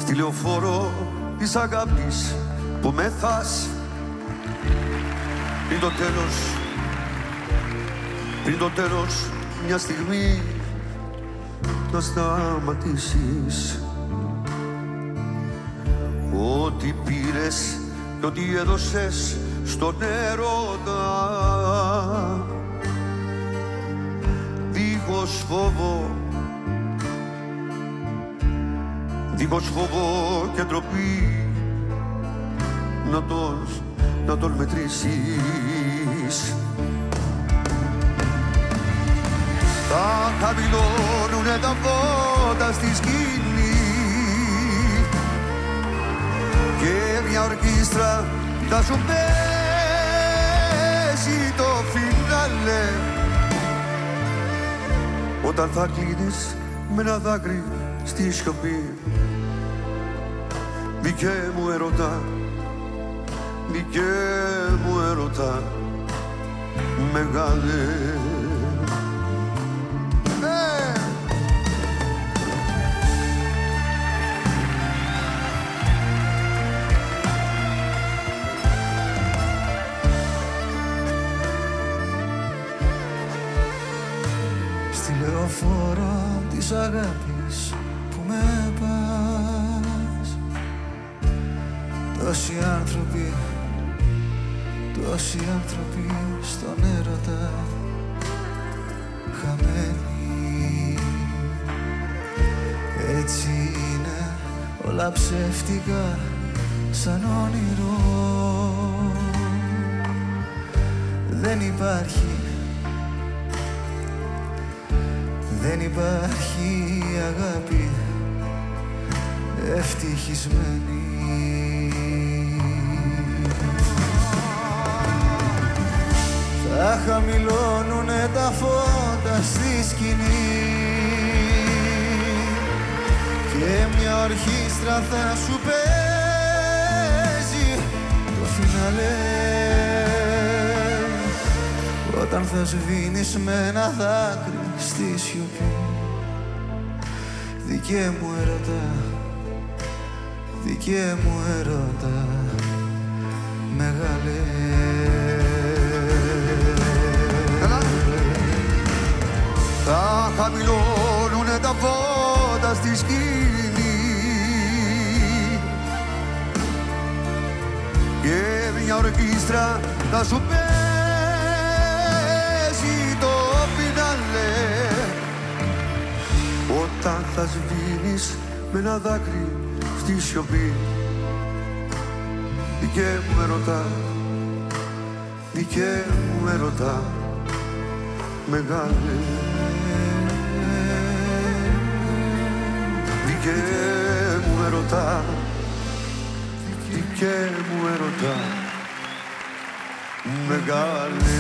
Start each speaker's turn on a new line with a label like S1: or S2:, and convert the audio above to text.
S1: Στη λεωφόρο της αγάπης που με θας. Πριν το τέλος μια στιγμή να σταματήσεις. Ό,τι πήρες και ό,τι έδωσες στον έρωτα, δίχως φόβο και ντροπή να τον μετρήσεις. Θα χαμηλώνουνε τα φώτα στη σκηνή και μια ορκίστρα θα σου παίζει το φινάλε, όταν θα κλείνεις με ένα δάκρυ στη σιωπή. Δικέ μου ερωτά, δικέ μου ερωτά, μεγάλε.
S2: Στη λεωφόρο της αγάπης που με πας, τόσοι άνθρωποι στον έρωτα χαμένοι. Έτσι είναι όλα ψεύτικα σαν όνειρο. Δεν υπάρχει αγάπη ευτυχισμένη. Θα χαμηλώνουνε τα φώτα στη σκηνή και μια ορχήστρα θα σου παίζει το φινάλε, όταν θα σβήνεις με ένα δάκρυ στη σιωπή. Δικέ μου ερωτά, δικέ μου ερωτά, μεγάλε.
S1: Θα χαμηλώνουνε τα φώτα στη σκηνή και μια ορκίστρα θα σου παίζει το φινάλε, όταν θα σβήνεις με ένα δάκρυ στη σιωπή. Δικέ μου ερωτά, δικέ μου ερωτά, μεγάλε. Δικέ μου ερωτά, δικέ μου ερωτά, μεγάλε.